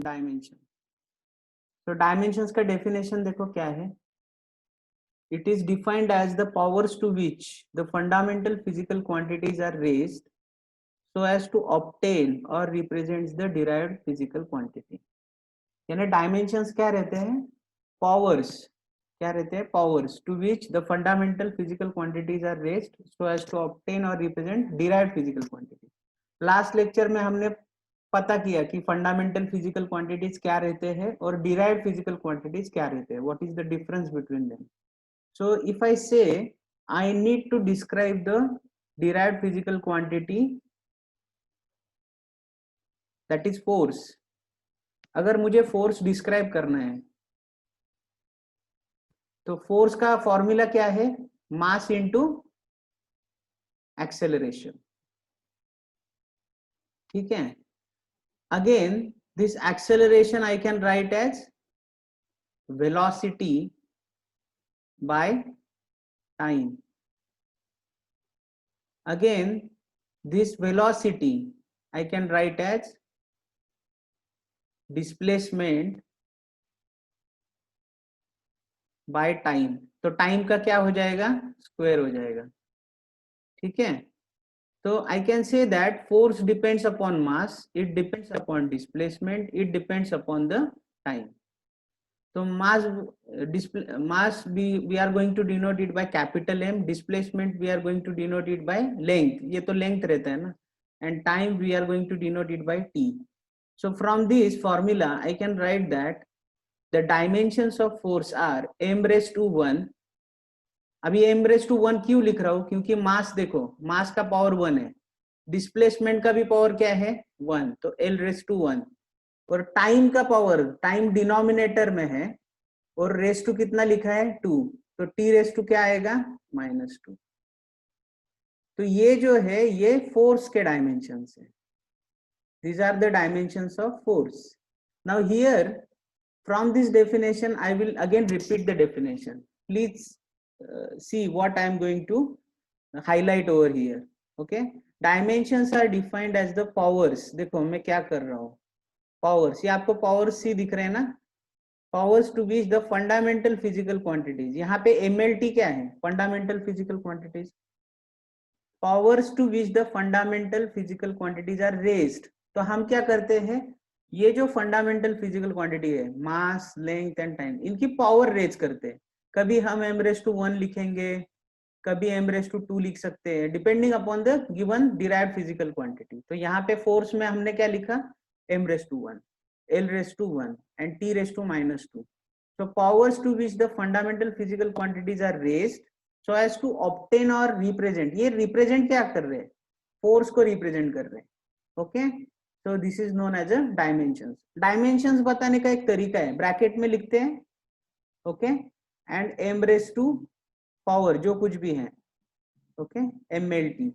Dimension. तो dimensions का definition देखो क्या है। It is defined as the powers to which the fundamental physical quantities are raised so as to obtain or represents the derived physical quantity। यानी dimensions क्या रहते हैं? Powers. क्या रहते हैं? Powers to which the fundamental physical quantities are raised so as to obtain और represent derived physical quantity. Last lecture में हमने पता किया कि फंडामेंटल फिजिकल क्वांटिटीज क्या रहते हैं और डिराइव्ड फिजिकल क्वांटिटीज क्या रहते हैं, what is the difference between them. So if I say I need to describe the derived physical quantity, that is force। अगर मुझे फोर्स डिस्क्राइब करना है तो फोर्स का फॉर्मूला क्या है? Mass into acceleration. ठीक है। Again this acceleration I can write as velocity by time. Again this velocity I can write as displacement by time। तो टाइम का क्या हो जाएगा? स्क्वायर हो जाएगा। ठीक है। तो I can say that force depends upon mass, it depends upon displacement, it depends upon the time। तो mass we are going to denote it by capital M, displacement we are going to denote it by length, ये तो length रहता है ना, and time we are going to denote it by t। So from this formula I can write that the dimensions of force are m raised to 1। अभी m raised to 1 क्यों लिख रहा हूं? क्योंकि मास देखो, मास का पावर 1 है, डिस्प्लेसमेंट का भी पावर क्या है? 1, तो l raised to 1। और टाइम का पावर, टाइम डिनोमिनेटर में है और रेस टू कितना लिखा है? 2, तो t रेस टू क्या आएगा? -2। तो ये जो है ये फोर्स के डायमेंशंस है। These are the dimensions of force। Now here from this definition I will again repeat the definition। Please see what I am going to highlight over here। Okay, dimensions are defined as the powers। देखो मैं क्या कर रहा हूँ, powers, ये आपको powers सी दिख रहे हैं ना, powers to which the fundamental physical quantities. यहाँ पे MLT क्या है? Fundamental physical quantities. Powers to which the fundamental physical quantities are raised. तो हम क्या करते हैं, ये जो फंडामेंटल फिजिकल क्वांटिटी है, मास, लेंथ एंड टाइम, इनकी पावर रेज करते हैं। कभी हम m raised to 1 लिखेंगे, कभी m raised to 2 लिख सकते हैं, depending upon the given derived physical quantity. तो यहाँ पे फोर्स में हमने क्या लिखा? m raised to 1, l raised to 1 and t raised to -2। So powers to which the fundamental physical quantities are raised so as to obtain or represent। ये represent क्या कर रहे हैं? फोर्स को represent कर रहे हैं। Okay, so this is known as a dimensions। dimensions बताने का एक तरीका है, ब्रैकेट में लिखते हैं, okay, and m raised to power जो कुछ भी है, ओके, MLT।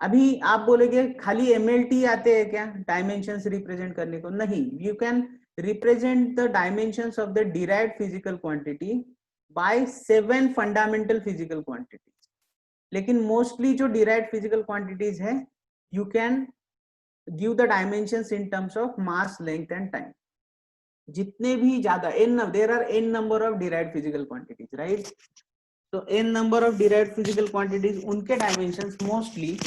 अभी आप बोलेगे खाली MLT आते हैं क्या डायमेंशंस रिप्रेजेंट करने को? नहीं, you can represent the dimensions of the derived physical quantity by 7 fundamental physical quantities। लेकिन मोस्टली जो derived physical quantities है, you can give the dimensions in terms of mass, length and time। जितने भी ज्यादा there are n number of derived physical quantities, right? So n number of derived physical quantities, उनके dimensions mostly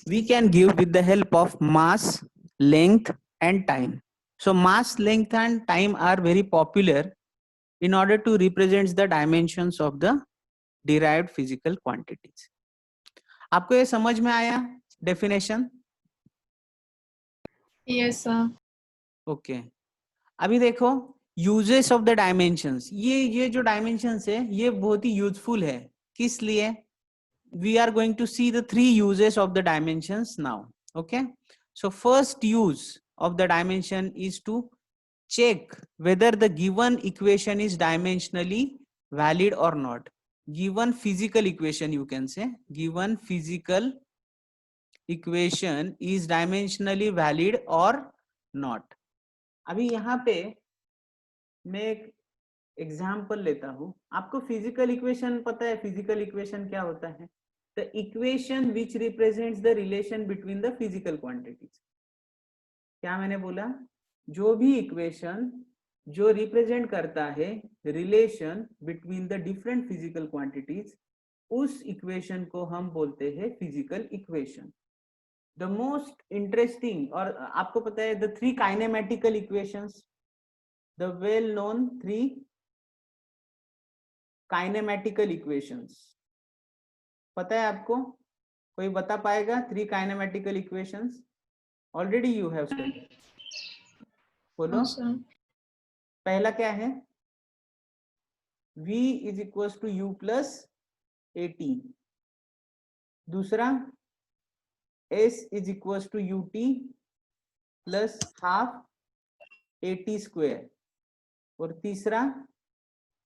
we can give with the help of mass, length and time। So mass, length and time are very popular in order to represent the dimensions of the derived physical quantities। आपको ये समझ में आया definition? Yes sir। Okay, अभी देखो uses of the dimensions. ये जो dimensions है ये बहुत ही यूजफुल है। किस लिए? we are going to see the 3 uses of the dimensions now। okay, so first use of the dimension is to check whether the given equation is dimensionally valid or not। given physical equation, you can say given physical equation is dimensionally valid or not। अभी यहाँ पे मैं एक example लेता हूं। आपको physical equation पता है? फिजिकल इक्वेशन क्या होता है? the equation which represents the relation between the physical quantities। क्या मैंने बोला? जो भी इक्वेशन जो रिप्रेजेंट करता है relation between the different physical quantities, उस इक्वेशन को हम बोलते हैं physical equation. The most interesting, और आपको पता है the three kinematical equations, the well known three kinematical equations, पता है आपको? कोई बता पाएगा three kinematical equations? Already you have study, बोलो। पहला क्या है? v is equal to u plus a t. दूसरा s is equal to u t plus half A T square. और तीसरा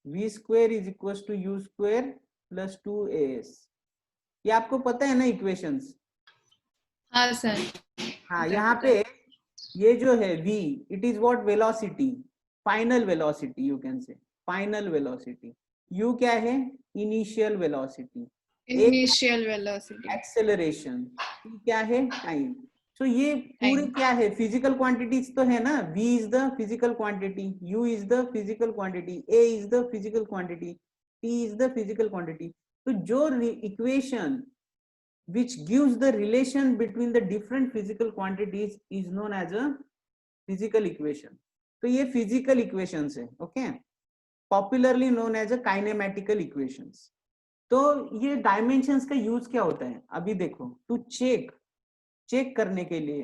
v square is equal to u square plus 2as। ये आपको पता है ना इक्वेशंस? हाँ सर। हाँ, यहाँ पे ये जो है v, it is what? Velocity, final velocity, you can say final velocity. u क्या है? Initial velocity, initial velocity, acceleration. क्या है? टाइम। सो ये पूरे क्या है? फिजिकल क्वांटिटीज तो है ना। v is the physical quantity, u is the physical quantity, a is the physical quantity, t is the physical quantity. तो जो equation which gives the relation between the different physical quantities is known as a physical equation. तो ये physical equations है, okay? Popularly known as a kinematical equations. तो ये dimensions का use क्या होता है? अभी देखो, to चेक करने के लिए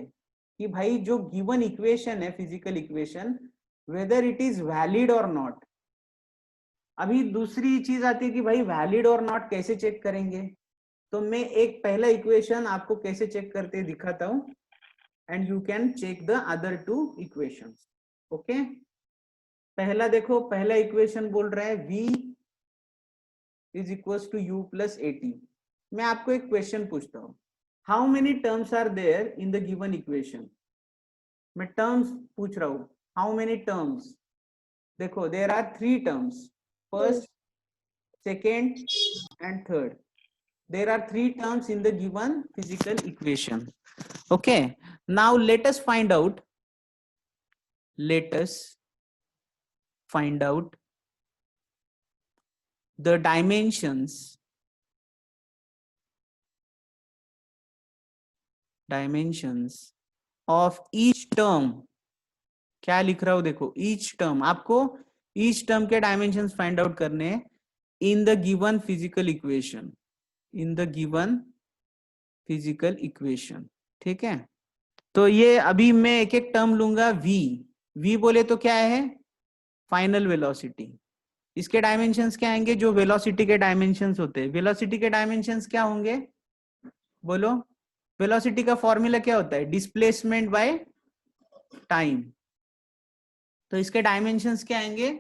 कि भाई जो given equation है, physical equation, whether it is valid or not. अभी दूसरी चीज आती है कि भाई valid or not कैसे चेक करेंगे? तो मैं एक पहला इक्वेशन आपको कैसे चेक करते दिखाता हूं, and you can check the other two equations. Okay, पहला देखो, पहला इक्वेशन बोल रहा है v is equal to u plus a t. मैं आपको एक क्वेश्चन पूछता हूं, how many terms are there in the given equation? मैं टर्म्स पूछ रहा हूं, हाउ मेनी टर्म्स? देखो, there are three terms, first, second and third. There are three terms in the given physical equation. Okay, now let us find out the dimensions of each term. क्या लिख रहा हूं? देखो, each term, आपको each term के dimensions find out करने हैं in the given physical equation, ठीक है? तो ये अभी मैं एक एक टर्म लूंगा। v बोले तो क्या है? Final velocity. इसके डायमेंशंस क्या आएंगे? जो वेलोसिटी के डायमेंशंस होते हैं। वेलोसिटी के डायमेंशंस क्या होंगे? बोलो। वेलोसिटी का फॉर्मूला क्या होता है? Displacement by time. तो इसके डायमेंशंस क्या आएंगे?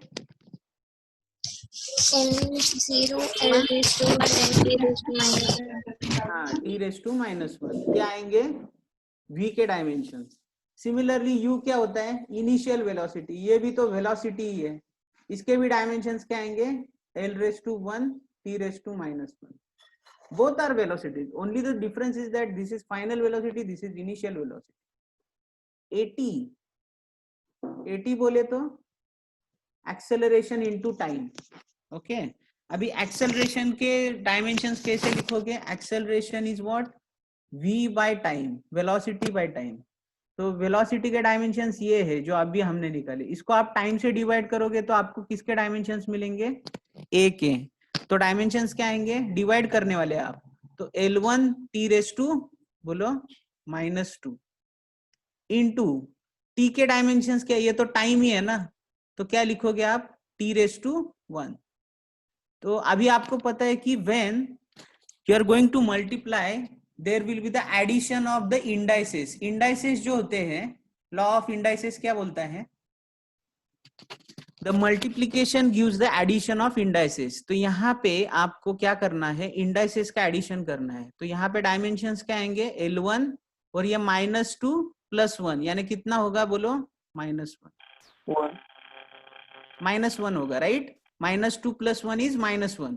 हाँ, t⁻⁻1 क्या आएंगे? v के डायमेंशंस। सिमिलरली u क्या होता है? Initial velocity. ये भी तो वेलोसिटी ही है, इसके भी डायमेंशंस क्या आएंगे? l⁻⁻1 t⁻⁻1। both are velocities, only the difference is that this is final velocity, this is initial velocity. at बोले तो एक्सेलरेशन इनटू टाइम। ओके, अभी एक्सेलरेशन के डायमेंशंस कैसे लिखोगे? Acceleration is what? v by time, velocity by time. तो velocity के dimensions ये है जो अभी हमने निकाले। इसको आप टाइम से डिवाइड करोगे तो आपको किसके डायमेंशंस मिलेंगे? a के। तो डायमेंशंस क्या आएंगे? डिवाइड करने वाले आप, तो l1 t⁻, बोलो, -2 इनटू t के डायमेंशंस क्या? ये तो टाइम ही है ना, तो क्या लिखोगे आप? t⁻1। तो अभी आपको पता है कि when you are going to multiply, there will be the addition of the indices. indices जो होते हैं, law of indices क्या बोलता है? The multiplication gives the addition of indices. तो यहाँ पे आपको क्या करना है? indices का एडिशन करना है। तो यहाँ पे डायमेंशंस क्या आएंगे? l1 और ये -2 + 1, यानी कितना होगा? बोलो, -1 होगा, राइट? -2 + 1 इज -1।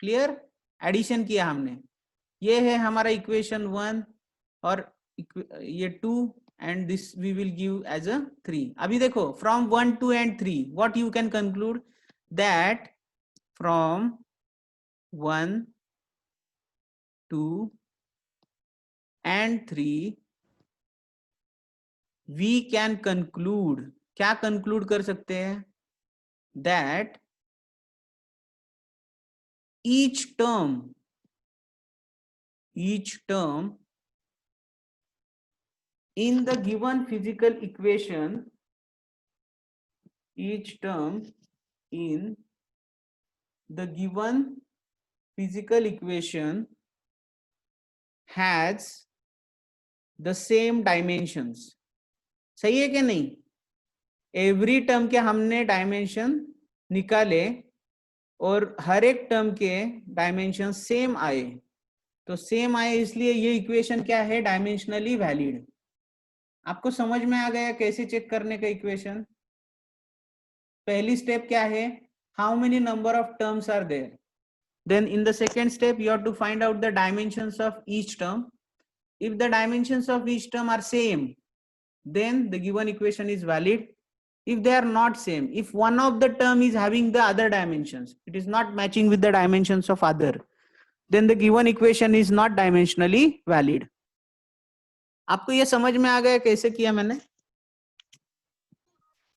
क्लियर? एडिशन किया हमने। ये है हमारा इक्वेशन 1 और ये 2 and this we will give as a 3. अभी देखो from 1, 2 and 3 what you can conclude that from 1, 2 and 3 we can conclude, क्या conclude कर सकते हैं, that each term in the given physical equation, each term in the given physical equation has the same dimensions. सही है कि नहीं? Every term के हमने डायमेंशन निकाले और हर एक टर्म के डायमेंशन सेम आए, तो सेम आए इसलिए ये इक्वेशन क्या है, डायमेंशनली वैलिड। आपको समझ में आ गया कैसे चेक करने का इक्वेशन? पहली स्टेप क्या है, how many number of terms are there, then in the second step you have to find out the dimensions of each term. If the dimensions of each term are same, then the given equation is valid. If they are not same, if one of the term is having the other dimensions, it is not matching with the dimensions of other, then the given equation is not dimensionally valid. आपको ये समझ में आ गया कैसे किया मैंने?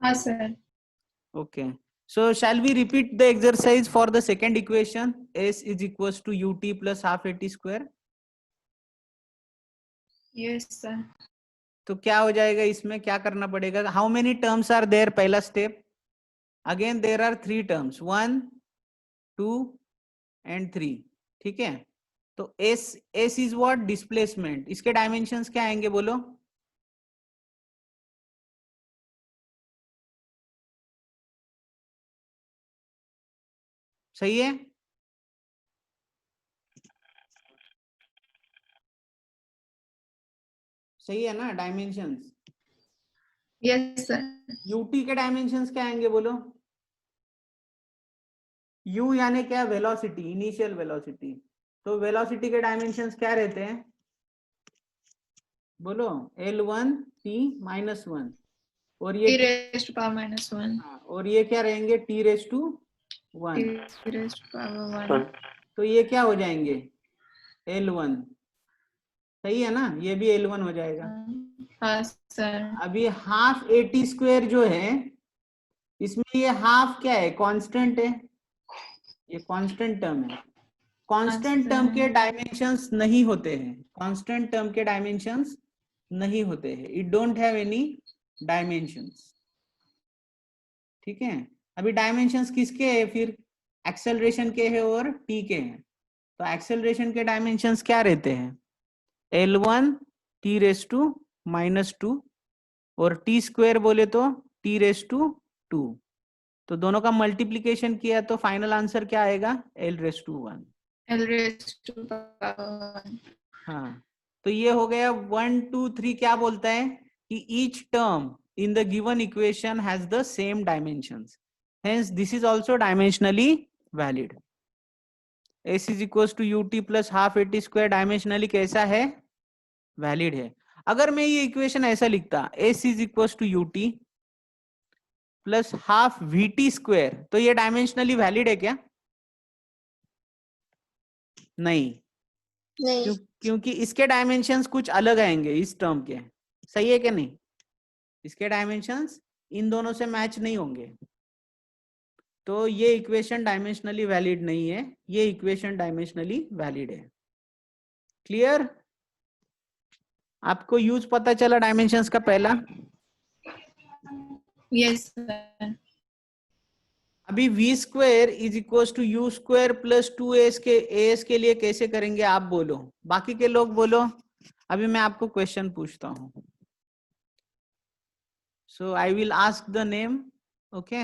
हाँ sir. Okay, so shall we repeat the exercise for the second equation, s is equals to ut plus half at square? Yes sir. तो क्या हो जाएगा, इसमें क्या करना पड़ेगा, how many terms are there, पहला step, again there are 3 terms 1, 2 and 3, ठीक है। तो s इज व्हाट, डिस्प्लेसमेंट, इसके डायमेंशंस क्या आएंगे बोलो? सही है, सही है ना, डायमेंशंस। Yes sir. यूटी के डायमेंशंस क्या आएंगे बोलो? u यानी क्या, वेलोसिटी, इनिशियल वेलोसिटी, तो वेलोसिटी के डायमेंशंस क्या रहते हैं बोलो? L1 t minus 1, और ये t raised to power minus 1, और ये क्या रहेंगे, t raised to 1, t raised to power 1, तो ये क्या हो जाएंगे, L1, सही है ना, ये भी L1 हो जाएगा। हाँ सर। अभी हाफ at स्क्वायर जो है, इसमें ये हाफ क्या है, कांस्टेंट है, ये कांस्टेंट टर्म है। कांस्टेंट टर्म के डायमेंशंस नहीं होते हैं, कांस्टेंट टर्म के डायमेंशंस नहीं होते हैं, it don't have any dimensions, ठीक है। अभी डायमेंशंस किसके है फिर, एक्सेलरेशन के है और t के हैं, तो एक्सेलरेशन के डायमेंशंस क्या रहते हैं, L1 t raise to minus 2 और t स्क्वायर बोले तो t रेस टू 2, तो दोनों का मल्टीप्लीकेशन किया तो फाइनल आंसर क्या आएगा, L raise to 1, L raised to power 1। हाँ, तो ये हो गया 1, 2, 3, क्या बोलता है कि each term in the given equation has the same dimensions, hence this is also dimensionally valid. s is equals to ut plus half at square dimensionally कैसा है, वैलिड है। अगर मैं ये इक्वेशन ऐसा लिखता, s is equals to ut plus half vt square, तो ये डायमेंशनली वैलिड है क्या? नहीं, क्योंकि इसके डायमेंशंस कुछ अलग आएंगे इस टर्म के, सही है कि नहीं, इसके डायमेंशंस इन दोनों से मैच नहीं होंगे, तो ये इक्वेशन डायमेंशनली वैलिड नहीं है, ये इक्वेशन डायमेंशनली वैलिड है। क्लियर? आपको यूज पता चला डायमेंशंस का पहला? Yes sir. अभी v square is equal to u square plus 2as के लिए कैसे करेंगे आप बोलो, बाकी के लोग बोलो, अभी मैं आपको क्वेश्चन पूछता हूं, so I will ask the name, okay.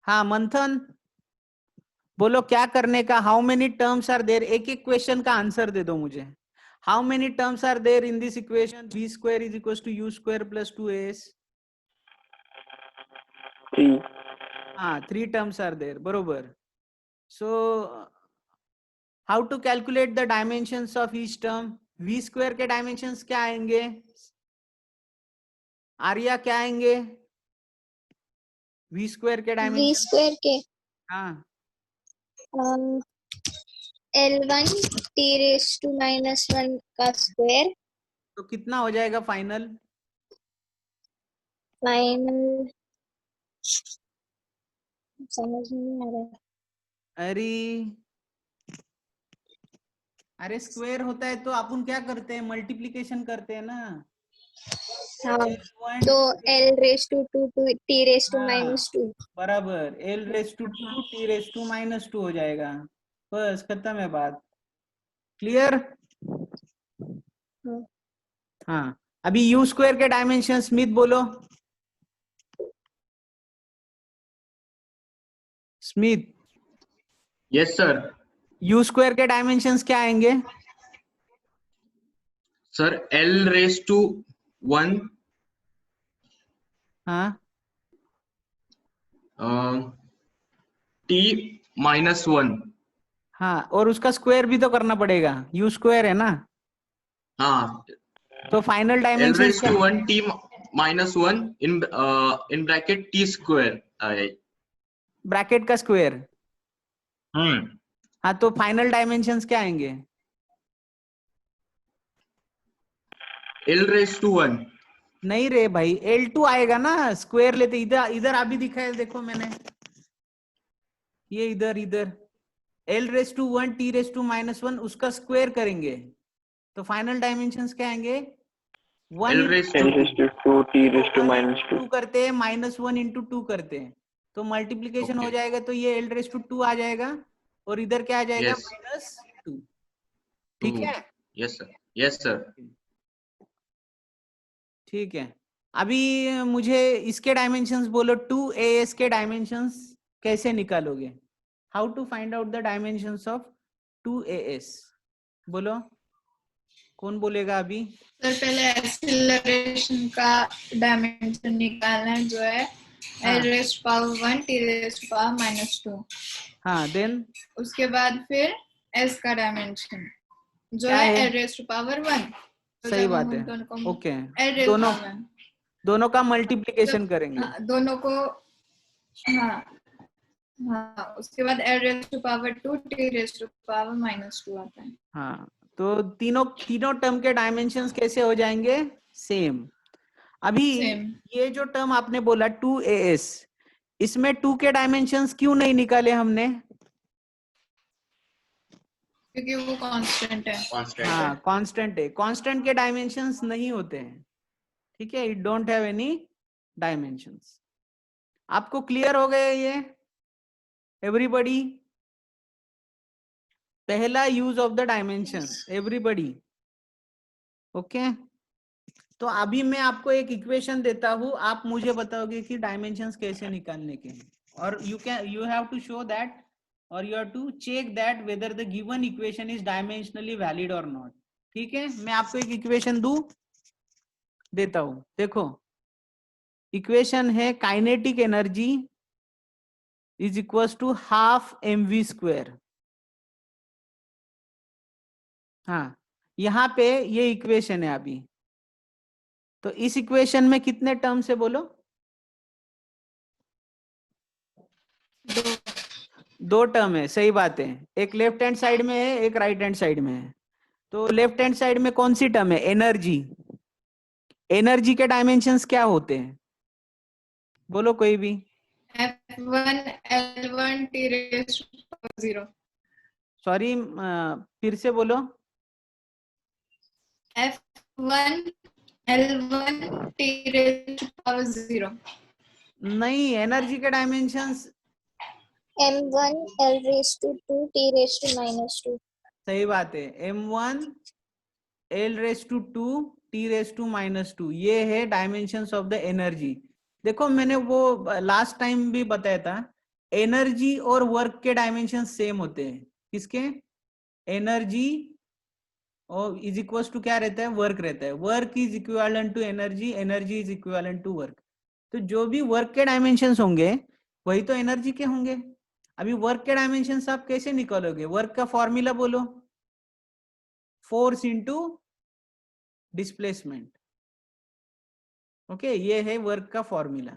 हाँ मंथन बोलो क्या करने का, how many terms are there, एक एक क्वेश्चन का आंसर दे दो मुझे, how many terms are there in this equation, v square is equal to u square plus 2as? 3. हाँ 3 टर्म्स आर देयर, बरोबर। So how to calculate the dimensions of each term, v square के dimensions क्या आएंगे, आर्या क्या आएंगे v square के v dimension? Square के हाँ L1 t रेस टू -1 का स्क्वायर तो कितना हो जाएगा फाइनल? फाइनल समझ नहीं आ रहा। अरे स्क्वायर होता है तो अपन क्या करते हैं, मल्टीप्लीकेशन करते हैं ना। हाँ L1 तो L raise to t raise to हाँ -2 बराबर L raise to 2 T raise to -2 हो जाएगा। बस खत्म है बात। क्लियर? हाँ हाँ अभी u स्क्वायर के डायमेंशन स्मिथ बोलो। Smith yes sir. u square के डायमेंशंस क्या आएंगे? सर L रेस टू 1 हाँ T -1। हाँ और उसका स्क्वायर भी तो करना पड़ेगा, u स्क्वायर है ना। हाँ तो final L dimension raise to 1 T -1 in bracket T square. Bracket का स्क्वायर। हम्म हाँ तो फाइनल डायमेंशंस क्या आएंगे? L raise to 1। नहीं रे भाई L2 आएगा ना, स्क्वायर लेते। इधर इधर अभी दिखाया देखो मैंने, ये इधर इधर L raise to 1 T raise to -1 उसका स्क्वायर करेंगे तो फाइनल डायमेंशंस क्या आएंगे? 1 L raise L raised to 2 T raised to 1 minus 2. 2 करते हैं, -1 इंटू 2 करते हैं तो मल्टीप्लीकेशन हो Okay. जाएगा, तो ये L रेस टू 2 आ जाएगा और इधर क्या आ जाएगा? Yes. -2। ठीक है यस सर। Yes sir. ठीक है। अभी मुझे इसके डायमेंशंस बोलो, 2as के डायमेंशंस कैसे निकालोगे? How to find out the dimensions of 2as? बोलो कौन बोलेगा अभी? सर पहले एक्सीलरेशन का डायमेंशन निकालना है जो है हाँ। L rest power 1 T rest power -2। हाँ देन उसके बाद फिर S का डायमेंशन जो क्या है है? L rest power 1। तो सही जब बात हम है। दोनों को ओके L रेस्ट दोनों पावर दोनों का मल्टीप्लीकेशन करेंगे। दोनों को हाँ हाँ उसके बाद L rest power 2 T rest power -2 आता है। हाँ तो तीनों तीनों टर्म के डायमेंशंस कैसे हो जाएंगे? सेम। अभी Same. ये जो टर्म आपने बोला 2as, इसमें 2 के डायमेंशंस क्यों नहीं निकाले हमने? क्योंकि वो कांस्टेंट है। कांस्टेंट है। हाँ कांस्टेंट है, कांस्टेंट के डायमेंशंस नहीं होते हैं। ठीक है, it don't have any dimensions. आपको क्लियर हो गए ये एवरीबॉडी? पहला use of the dimension everybody. Okay तो अभी मैं आपको एक इक्वेशन देता हूं, आप मुझे बताओगे कि डायमेंशंस कैसे निकालने के हैं, और you have to show that or you have to check that whether the given equation is dimensionally valid और नॉट। ठीक है, मैं आपको एक इक्वेशन देता हूं। देखो इक्वेशन है kinetic energy is equal to half mv square. हाँ यहाँ पे ये इक्वेशन है अभी। तो इस इक्वेशन में कितने टर्म्स है बोलो? दो टर्म है, सही बात है। एक लेफ्ट हैंड साइड में है, एक राइट हैंड साइड में है। तो लेफ्ट हैंड साइड में कौन सी टर्म है? एनर्जी। एनर्जी के डायमेंशंस क्या होते हैं बोलो कोई भी? F1 L1 T rest power 0। Sorry फिर से बोलो। F1 L1 T rest power 0। नहीं, एनर्जी के dimensions M1 L raised to 2 T raised to -2। सही बात है। m1 l raise to 2 t raise to -2 ये है डायमेंशंस ऑफ द एनर्जी। देखो मैंने वो लास्ट टाइम भी बताया था, एनर्जी और वर्क के डायमेंशन सेम होते हैं। किसके? एनर्जी और इज इक्वल टू क्या रहता है? वर्क रहता है। Work is equivalent to energy, energy is equivalent to work. तो जो भी वर्क के डायमेंशंस होंगे वही तो एनर्जी के होंगे। अभी वर्क के डायमेंशंस आप कैसे निकालोगे? वर्क का फॉर्मूला बोलो, फोर्स इंटू डिस्प्लेसमेंट। ओके, ये है वर्क का फॉर्मूला।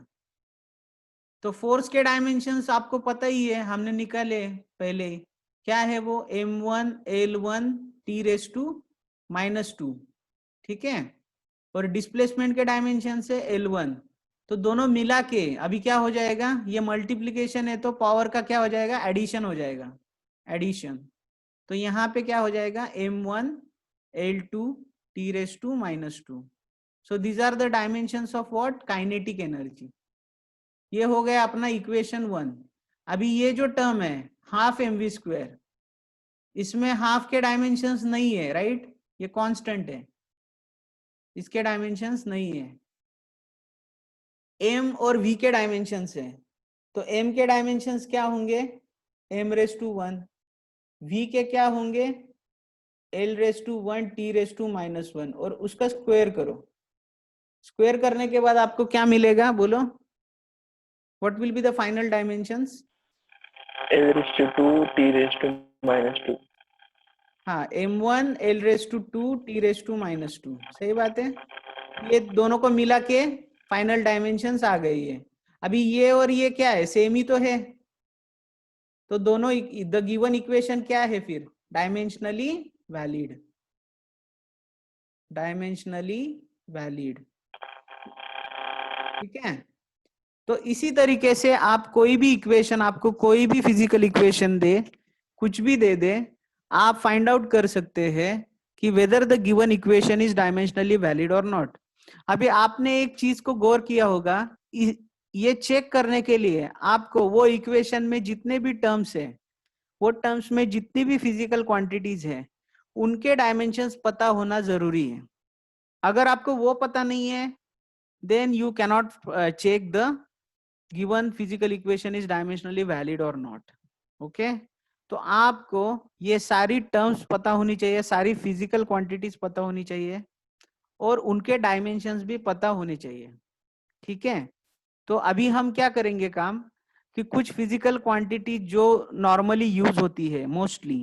तो फोर्स के डायमेंशंस आपको पता ही है, हमने निकाले पहले ही। क्या है वो? m1 l1 t⁻⁻², ठीक है। और डिस्प्लेसमेंट के डायमेंशन से l1, तो दोनों मिला के अभी क्या हो जाएगा, ये मल्टीप्लीकेशन है तो पावर का क्या हो जाएगा, एडिशन हो जाएगा, एडिशन। तो यहाँ पे क्या हो जाएगा, m1 l2 t⁻²। So these are the dimensions of what, kinetic energy. ये हो गया अपना इक्वेशन 1। अभी ये जो टर्म है हाफ mv², इसमें हाफ के डायमेंशंस नहीं है, राइट, ये कांस्टेंट है, इसके डायमेंशंस नहीं है। m और v के डायमेंशंस है, तो m के डायमेंशंस क्या होंगे, m⁻⁻1, v के क्या होंगे, l⁻⁻1 t⁻⁻1, और उसका स्क्वायर करो। स्क्वायर करने के बाद आपको क्या मिलेगा, बोलो, what will be the final dimensions? l⁻² t⁻²। हाँ, m1 l⁻² t⁻², सही बात है। ये दोनों को मिला के फाइनल डायमेंशंस आ गई है। अभी ये और ये क्या है, सेम ही तो है, तो दोनों द गिवन इक्वेशन क्या है फिर, डायमेंशनली वैलिड, डायमेंशनली वैलिड, ठीक है। तो इसी तरीके से आप कोई भी इक्वेशन, आपको कोई भी फिजिकल इक्वेशन दे, कुछ भी दे दे, आप फाइंड आउट कर सकते हैं कि weather the given equation is dimensionally valid और नॉट। अभी आपने एक चीज को गौर किया होगा, ये चेक करने के लिए आपको वो इक्वेशन में जितने भी टर्म्स है, वो टर्म्स में जितनी भी फिजिकल क्वांटिटीज है, उनके डायमेंशंस पता होना जरूरी है। अगर आपको वो पता नहीं है, then you cannot check the given physical equation is dimensionally valid or not. Okay, तो आपको ये सारी टर्म्स पता होनी चाहिए, सारी फिजिकल क्वांटिटीज पता होनी चाहिए, और उनके डायमेंशंस भी पता होने चाहिए, ठीक है। तो अभी हम क्या करेंगे काम, कि कुछ फिजिकल क्वांटिटी जो नॉर्मली यूज होती है mostly,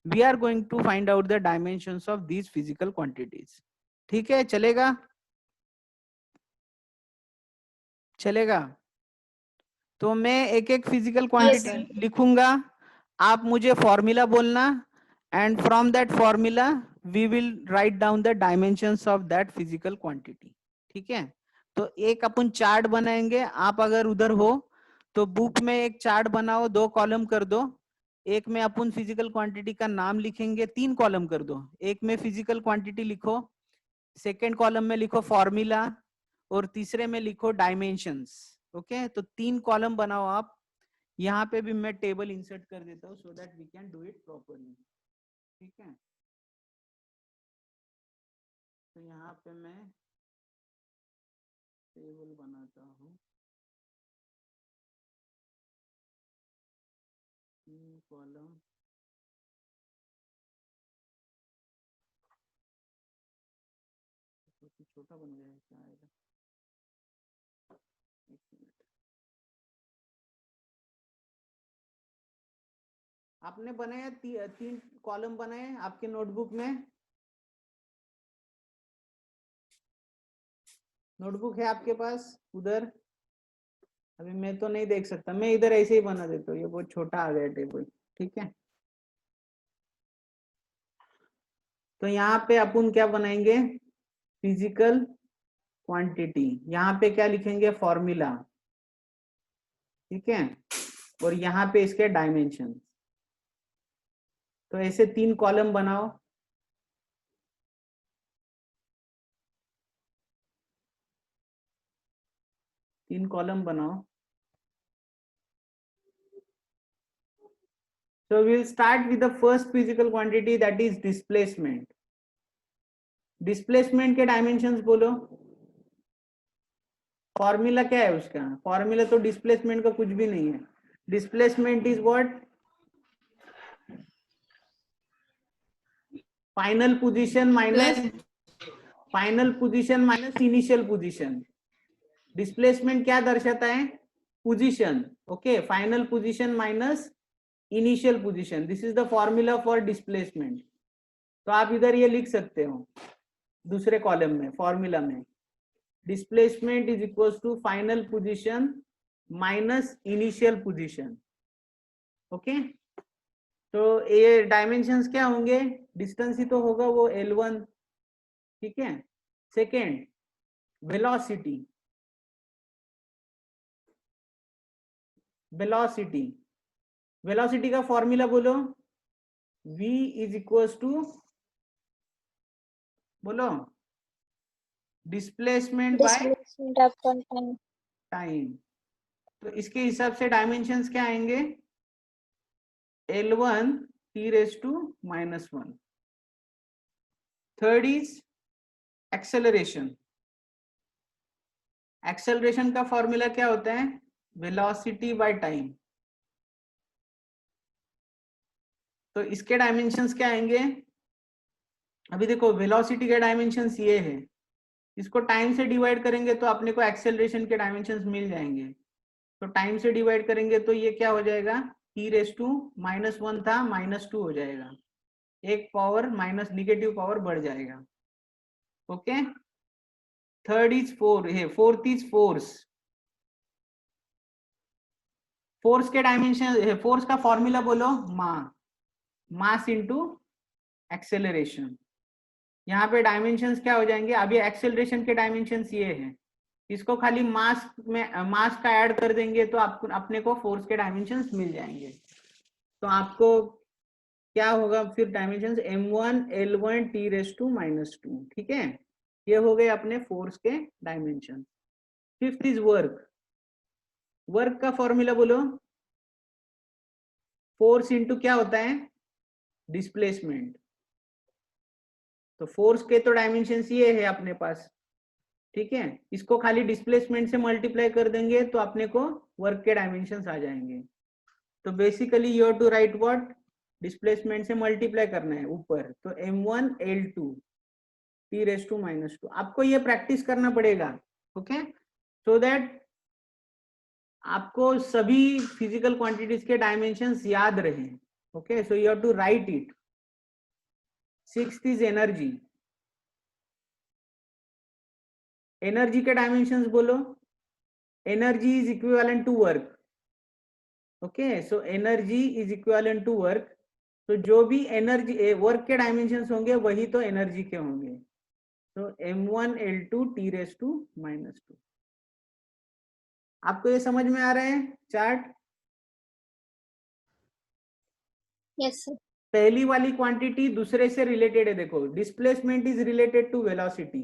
we are going to find out the dimensions of these physical quantities, ठीक है, चलेगा, चलेगा। तो मैं एक एक फिजिकल क्वांटिटी लिखूंगा, आप मुझे फॉर्मूला बोलना, and from that formula we will write down the dimensions of that physical quantity, ठीक है। तो एक अपन चार्ट बनाएंगे, आप अगर उधर हो तो बुक में एक चार्ट बनाओ, 2 कॉलम कर दो। एक में अपन फिजिकल क्वांटिटी का नाम लिखेंगे, 3 कॉलम कर दो। एक में फिजिकल क्वांटिटी लिखो, सेकेंड कॉलम में लिखो फॉर्मूला, और तीसरे में लिखो डायमेंशंस। ओके, तो 3 कॉलम बनाओ आप। यहाँ पे भी मैं टेबल इंसर्ट कर देता हूँ so that we can do it properly, ठीक है। तो यहाँ पे मैं टेबल बनाता हूँ, 3 कॉलम, छोटा बन गया है, क्या आएगा, एक मिनट। आपने बनाया 3 कॉलम बनाए आपके नोटबुक में, नोटबुक है आपके पास उधर? अभी मैं तो नहीं देख सकता, मैं इधर ऐसे ही बना देता हूँ, ये बहुत छोटा आ गया टेबल, ठीक है। तो यहाँ पे अपन क्या बनाएंगे, फिजिकल क्वांटिटी, यहाँ पे क्या लिखेंगे, फॉर्मूला, ठीक है, और यहाँ पे इसके डायमेंशन। तो ऐसे 3 कॉलम बनाओ, तीन कॉलम बनाओ। So we will start with the first physical quantity, that is displacement. Displacement के डायमेंशंस बोलो, फॉर्मूला क्या है उसका, फॉर्मूला तो डिस्प्लेसमेंट का कुछ भी नहीं है। Displacement is what, final position minus initial position. Displacement क्या दर्शाता है, position, okay, final position minus initial position, this is the formula for displacement. तो आप इधर ये लिख सकते हो दूसरे कॉलम में, फॉर्मूला में, displacement is equal to final position minus initial position. Okay, तो ये डायमेंशंस क्या होंगे, डिस्टेंस ही तो होगा वो L1, ठीक है। सेकेंड वेलोसिटी, वेलोसिटी, वेलोसिटी का फॉर्मूला बोलो, v इज इक्वल टू, बोलो, displacement bye Displacement upon time. Time. तो इसके हिसाब से डायमेंशंस क्या आएंगे, L1 t⁻⁻1। Third is acceleration, acceleration का फॉर्मूला क्या होता है, वेलोसिटी बाय टाइम। तो इसके डायमेंशंस क्या आएंगे, अभी देखो वेलोसिटी के डायमेंशंस ये है, इसको टाइम से डिवाइड करेंगे तो अपने को एक्सेलरेशन के डायमेंशंस मिल जाएंगे। तो टाइम से डिवाइड करेंगे तो ये क्या हो जाएगा, t⁻⁻1 था -2 हो जाएगा, एक पावर माइनस निगेटिव पावर बढ़ जाएगा। Okay, third is fourth is force, force के डायमेंशन, फोर्स का फॉर्मूला बोलो, मास इनटू एक्सेलरेशन। यहाँ पे डायमेंशंस क्या हो जाएंगे, अभी एक्सेलरेशन के डायमेंशंस ये हैं, इसको खाली मास में मास का ऐड कर देंगे तो आपको अपने को फोर्स के डायमेंशंस मिल जाएंगे। तो आपको क्या होगा फिर डायमेंशंस, m1 L1 t⁻², ठीक है। ये हो गए अपने फोर्स के dimension. Fifth is work, work का फॉर्मूला बोलो, फोर्स इंटू क्या होता है, डिस्प्लेसमेंट। तो फोर्स के तो डायमेंशंस ये है अपने पास, ठीक है, इसको खाली डिस्प्लेसमेंट से मल्टीप्लाई कर देंगे तो अपने को वर्क के डायमेंशंस आ जाएंगे। तो basically you have to write what, displacement से मल्टीप्लाई करना है ऊपर, तो m1 L2 t⁻²। आपको ये प्रैक्टिस करना पड़ेगा, ओके, सो दैट आपको सभी फिजिकल क्वांटिटीज के डायमेंशंस याद रहे। Okay, so you have to write it. Sixth is energy, energy के डायमेंशंस बोलो, energy is equivalent to work. Okay, so energy is equivalent to work, तो जो भी एनर्जी वर्क के डायमेंशंस होंगे वही तो एनर्जी के होंगे। तो m1 L2 t⁻²। आपको ये समझ में आ रहा है चार्ट? Yes, sir. पहली वाली क्वांटिटी दूसरे से रिलेटेड है, देखो, displacement is related to velocity,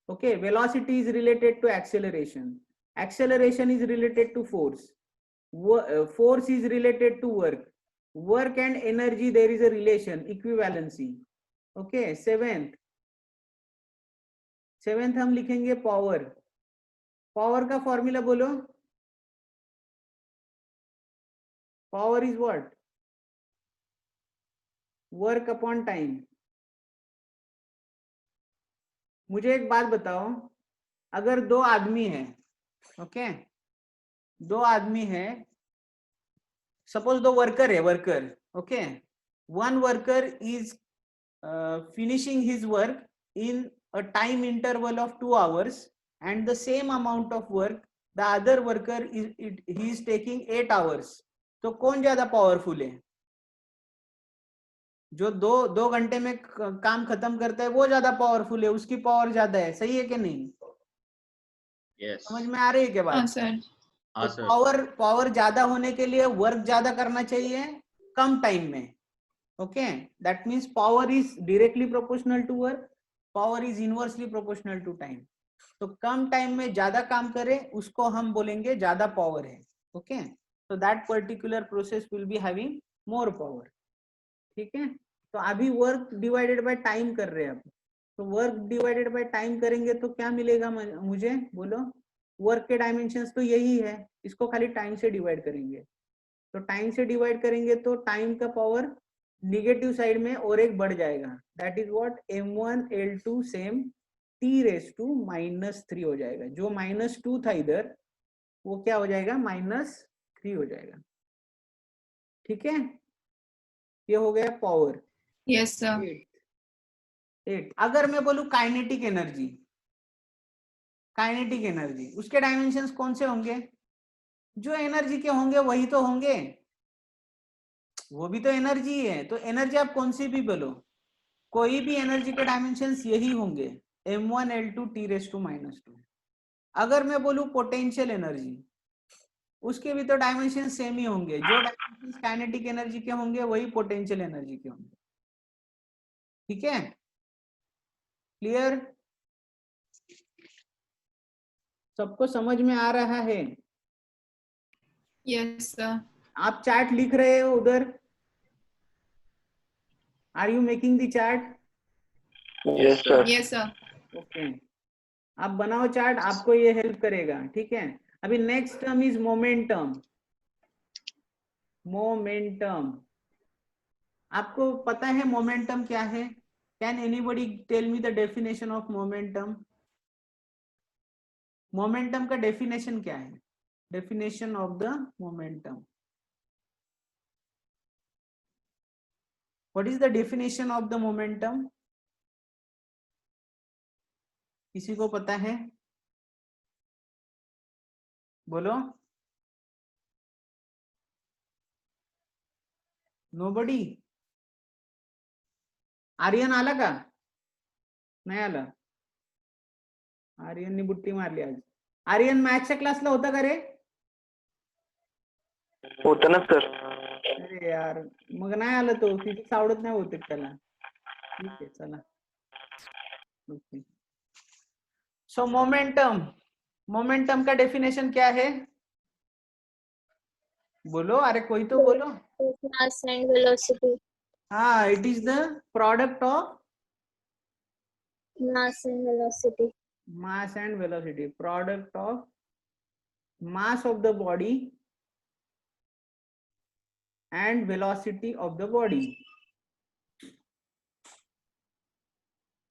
okay, velocity is related to acceleration, acceleration is related to force, force is related to work and energy there is a relation, equivalency. Okay, seventh हम लिखेंगे power, power का formula बोलो, power is what, work upon time. मुझे एक बात बताओ, अगर दो आदमी है, ओके, दो आदमी है, सपोज दो वर्कर है, worker, okay, one worker is finishing his work in a time interval of 2 hours and the same amount of work the other worker he is taking 8 hours. तो कौन ज्यादा पावरफुल है, जो दो घंटे में काम खत्म करता है वो ज्यादा पावरफुल है, उसकी पावर ज्यादा है, सही है कि नहीं? Yes. समझ में आ रही है क्या हाँ बात? सर। हाँ तो सर। पावर ज्यादा होने के लिए वर्क ज्यादा करना चाहिए कम टाइम में। Okay, that means power is directly proportional to work, power is inversely proportional to time. तो कम टाइम में ज्यादा काम करे उसको हम बोलेंगे ज्यादा पावर है। Okay, so that particular process will be having more power. ठीक है, तो अभी वर्क डिवाइडेड बाय टाइम कर रहे हैं अब, तो वर्क डिवाइडेड बाय टाइम करेंगे तो क्या मिलेगा मुझे बोलो, वर्क के डायमेंशंस तो यही है, इसको खाली टाइम से डिवाइड करेंगे, तो टाइम से डिवाइड करेंगे तो टाइम का पावर निगेटिव साइड में और एक बढ़ जाएगा, that is what, m1 L2 same t⁻³ हो जाएगा, जो -2 था इधर वो क्या हो जाएगा, -3 हो जाएगा। ठीक है, ये हो गया पावर। Yes sir. 8 अगर मैं बोलूं काइनेटिक एनर्जी, काइनेटिक एनर्जी, उसके डायमेंशंस कौन से होंगे? जो एनर्जी के होंगे वही तो होंगे, वो भी तो एनर्जी है। तो एनर्जी आप कौन सी भी बोलो, कोई भी एनर्जी के डायमेंशंस यही होंगे, m1 l2 t⁻²। अगर मैं बोलूं पोटेंशियल एनर्जी, उसके भी तो डायमेंशन सेम ही होंगे, जो डायमेंशंस काइनेटिक एनर्जी के होंगे वही पोटेंशियल एनर्जी के होंगे। ठीक है, क्लियर? सबको समझ में आ रहा है? Yes, sir. आप चार्ट लिख रहे हो उधर? Are you making the chart? Yes, sir. Yes, sir. Okay, आप बनाओ चार्ट, आपको ये हेल्प करेगा। ठीक है, अभी next term is momentum. Momentum, आपको पता है मोमेंटम क्या है? Can anybody tell me the definition of momentum? Momentum का डेफिनेशन क्या है? Definition of the momentum, what is the definition of the momentum? किसी को पता है? बोलो। नोबडी? आर्यन आला का? नाही आला? आर्यननी बुट्टी मारली आज. आर्यन मॅथ्सच्या क्लासला होता का रे? होतं ना सर. अरे यार, मग नाही आला तो, फिजिक्स आवडत नाही होते त्याला. ठीक आहे, चला. ओके, सो मोमेंटम, मोमेंटम का डेफिनेशन क्या है? बोलो, अरे कोई तो बोलो. Mass and velocity. हाँ, it is the product of Mass and velocity. mass and velocity, product of mass of the body and velocity of the body,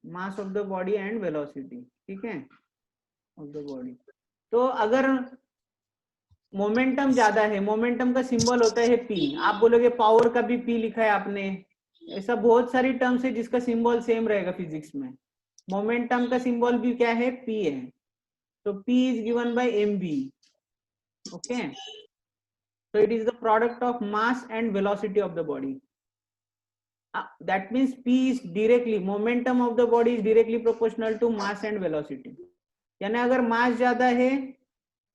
mass of the body and velocity. ठीक है, of the body. तो अगर momentum ज्यादा है, momentum का symbol होता है P. आप बोलोगे पावर का भी P लिखा है आपने, ऐसा बहुत सारी टर्म्स है जिसका सिंबल सेम रहेगा फिजिक्स में. मोमेंटम का सिंबल भी क्या है? P है. तो P is given by mv. Okay, so it is the product of mass and velocity of the body. That means P is directly, momentum of the body is directly proportional to mass and velocity. यानी अगर मास ज्यादा है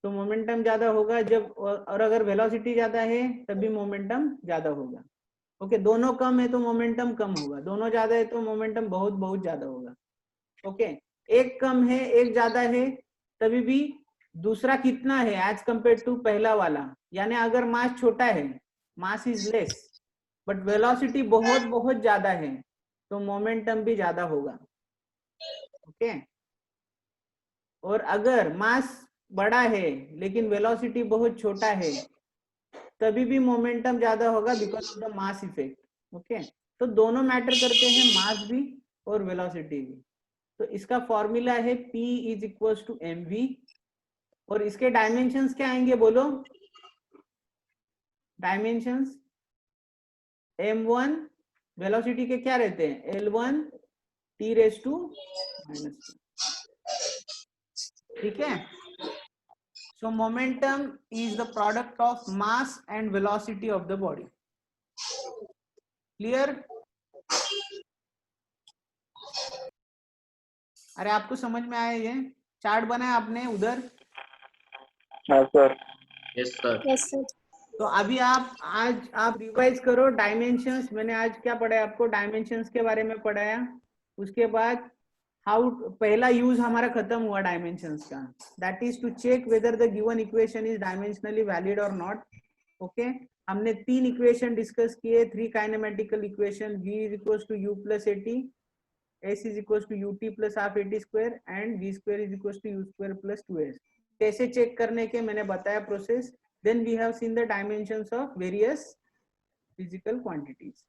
तो momentum ज्यादा होगा, जब और अगर वेलोसिटी ज्यादा है तभी मोमेंटम ज्यादा होगा. ओके, दोनों कम है तो मोमेंटम कम होगा, दोनों ज्यादा है तो मोमेंटम बहुत बहुत ज्यादा होगा. ओके, एक कम है एक ज्यादा है तभी भी दूसरा कितना है एज कंपेयर टू पहला वाला. यानी अगर मास छोटा है, mass is less but velocity बहुत बहुत ज्यादा है तो मोमेंटम भी ज्यादा होगा. ओके, और अगर मास बड़ा है लेकिन वेलोसिटी बहुत छोटा है तभी भी मोमेंटम ज्यादा होगा because of the mass effect. Okay, तो दोनों मैटर करते हैं, मास भी और वेलोसिटी भी. तो इसका फॉर्मूला है P is equal to mv. और इसके डायमेंशंस क्या आएंगे बोलो? डायमेंशंस m1 वेलोसिटी के क्या रहते हैं? L1 t⁻². ठीक है, so momentum is the product of mass and velocity of the body. Clear? अरे आपको समझ में आया? ये चार्ट बनाया आपने उधर? हाँ sir. Yes, sir. Yes, sir. तो अभी आज आप रिवाइज करो डायमेंशंस. मैंने आज क्या पढ़ाया आपको? डायमेंशंस के बारे में पढ़ाया. उसके बाद हाउ, पहला यूज हमारा खत्म हुआ डायमेंशंस का, that is to check whether the given equation is dimensionally valid और नॉट. ओके, हमने 3 इक्वेशन डिस्कस किए, 3 kinematical equation. v is equal to u plus at, s is equal to ut plus half at square and v square is equal to u square plus 2s. कैसे check करने के मैंने बताया process. Then we have seen the dimensions of various physical quantities.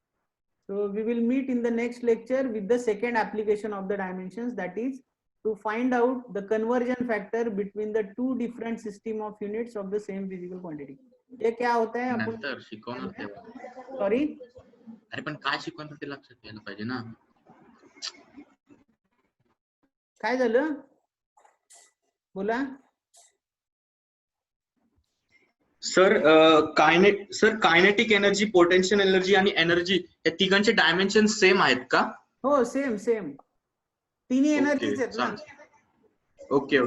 So we will meet in the next lecture with the second application of the dimensions, that is to find out the conversion factor between the two different system of units of the same physical quantity. ये क्या होता है? नंतर शिकवणार तेव्हा. Sorry, अरे पण काय शिकवणार ते लक्षात घ्यायला पाहिजे ना. काय झालं? बोला. Sir kinetic energy, potential energy आणि एनर्जी या तिघांचे डायमेन्शन सेम आहेत का? हो सेम सेम, तिन्ही एनर्जीज आहेत ना. ओके.